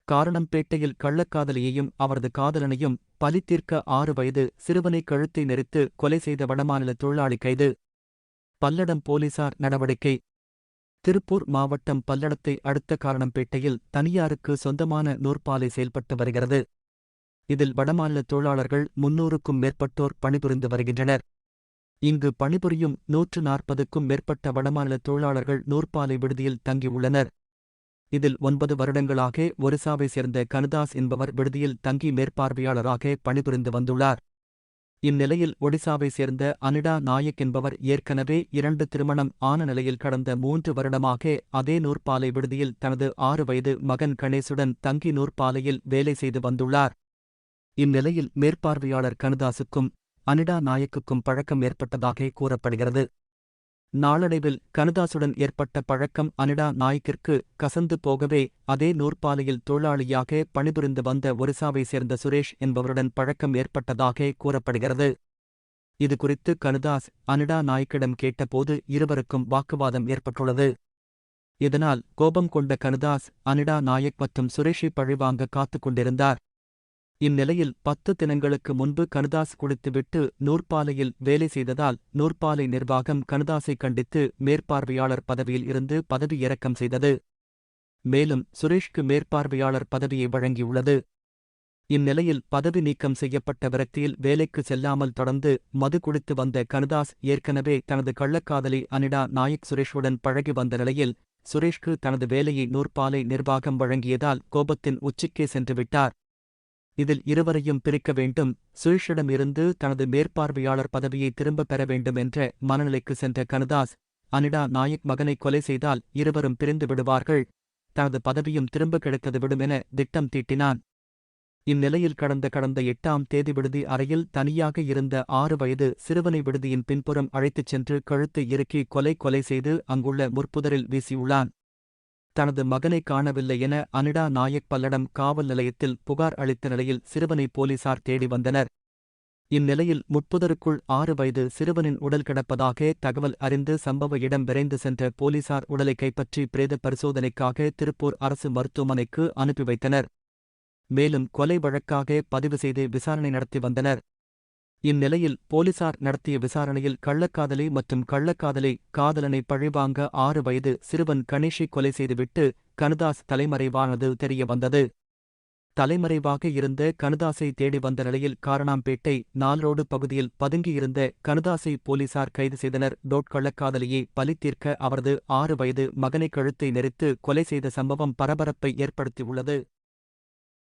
காரணம்பேட்டையில் கள்ளக்காதலியையும் அவரது காதலனையும் பலி தீர்க்க 6 வயது சிறுவனை கழுத்தை நெரித்து கொலை செய்த வடமாநில தொழிலாளி கைது. பல்லடம் போலீசார் நடவடிக்கை. திருப்பூர் மாவட்டம் பல்லடத்தை அடுத்த காரணம்பேட்டையில் தனியாருக்கு சொந்தமான நூற்பாலை செயல்பட்டு வருகிறது. இதில் வடமாநில தொழிலாளர்கள் 300க்கும் மேற்பட்டோர் பணிபுரிந்து வருகின்றனர். இங்கு பணிபுரியும் 140க்கும் மேற்பட்ட வடமாநில தொழிலாளர்கள் நூற்பாலை விடுதியில் தங்கியுள்ளனர். இதில் 9 வருடங்களாக ஒரிசாவை சேர்ந்த கனுதாஸ் என்பவர் விடுதியில் தங்கி மேற்பார்வையாளராக பணிபுரிந்து வந்துள்ளார். இந்நிலையில் ஒடிசாவை சேர்ந்த அனிடா நாயக் என்பவர் ஏற்கனவே 2 திருமணம் ஆன நிலையில் கடந்த 3 வருடமாக அதே நூற்பாலை விடுதியில் தனது 6 வயது மகன் கணேசுடன் தங்கி நூற்பாலையில் வேலை செய்து வந்துள்ளார். இந்நிலையில் மேற்பார்வையாளர் கனுதாசுக்கும் அனிடா நாயக்குக்கும் பழக்கம் ஏற்பட்டதாக கூறப்படுகிறது. நாளடைவில் கனுதாசுடன் ஏற்பட்ட பழக்கம் அனிடா நாயக்கிற்கு கசந்து போகவே அதே நூற்பாலையில் தொழிலாளியாக பணிபுரிந்து வந்த ஒரிசாவை சேர்ந்த சுரேஷ் என்பவருடன் பழக்கம் ஏற்பட்டதாக கூறப்படுகிறது. இதுகுறித்து கனுதாஸ் அனிடா நாயக்கிடம் கேட்டபோது இருவருக்கும் வாக்குவாதம் ஏற்பட்டுள்ளது. இதனால் கோபம் கொண்ட கனுதாஸ் அனிடா நாயக் மற்றும் சுரேஷை பழிவாங்க காத்துக் கொண்டிருந்தார். இந்நிலையில் 10 தினங்களுக்கு முன்பு கனுதாஸ் குடித்துவிட்டு நூற்பாலையில் வேலை செய்ததால் நூற்பாலை நிர்வாகம் கனுதாஸை கண்டித்து மேற்பார்வையாளர் பதவியில் இருந்து பதவி இறக்கம் செய்தது. மேலும் சுரேஷ்க்கு மேற்பார்வையாளர் பதவியை வழங்கியுள்ளது. இந்நிலையில் பதவி நீக்கம் செய்யப்பட்ட விரக்தியில் வேலைக்கு செல்லாமல் தொடர்ந்து மது குடித்து வந்த கனுதாஸ் ஏற்கனவே தனது கள்ளக்காதலி அனிடா நாயக் சுரேஷுடன் பழகி வந்த நிலையில் சுரேஷ்க்கு தனது வேலையை நூற்பாலை நிர்வாகம் வழங்கியதால் கோபத்தின் உச்சிக்கே சென்றுவிட்டார். இதில் இருவரையும் பிரிக்க வேண்டும், சுரேஷிடமிருந்து தனது மேற்பார்வையாளர் பதவியை திரும்பப் பெற வேண்டும் என்ற மனநிலைக்கு சென்ற கனுதாஸ் அனிடா நாயக் மகனை கொலை செய்தால் இருவரும் பிரிந்து விடுவார்கள், தனது பதவியும் திரும்ப கிடைத்தது விடும் என திட்டம் தீட்டினான். இந்நிலையில் கடந்த 8ஆம் தேதி விடுதி அறையில் தனியாக இருந்த 6 வயது சிறுவனை விடுதியின் பின்புறம் அழைத்துச் சென்று கழுத்தை இறுக்கி கொலை செய்து அங்குள்ள முற்புதரில் வீசியுள்ளான். தனது மகனை காணவில்லை என அனிடா நாயக் பல்லடம் காவல் நிலையத்தில் புகார் அளித்த நிலையில் சிறுவனை போலீசார் தேடி வந்தனர். இந்நிலையில் முட்புதருக்குள் 6 வயது சிறுவனின் உடல் கிடப்பதாக தகவல் அறிந்து சம்பவ இடம் விரைந்து சென்ற போலீசார் உடலை கைப்பற்றி பிரேத பரிசோதனைக்காக திருப்பூர் அரசு மருத்துவமனைக்கு அனுப்பி வைத்தனர். மேலும் கொலை வழக்காக பதிவு செய்து விசாரணை நடத்தி வந்தனர். இந்நிலையில் போலீசார் நடத்திய விசாரணையில் கள்ளக்காதலி மற்றும் கள்ளக்காதலி காதலனை பழிவாங்க 6 வயது சிறுவன் கணேஷை கொலை செய்துவிட்டு கனுதாஸ் தலைமறைவானது தெரியவந்தது. தலைமறைவாக இருந்த கனுதாஸை தேடி வந்த நிலையில் காரணம்பேட்டை நால்ரோடு பகுதியில் பதுங்கியிருந்த கனுதாஸை போலீசார் கைது செய்தனர். கள்ளக்காதலியை பலி தீர்க்க அவரது 6 வயது மகனை கழுத்தை நெரித்து கொலை செய்த சம்பவம் பரபரப்பை ஏற்படுத்தியுள்ளது.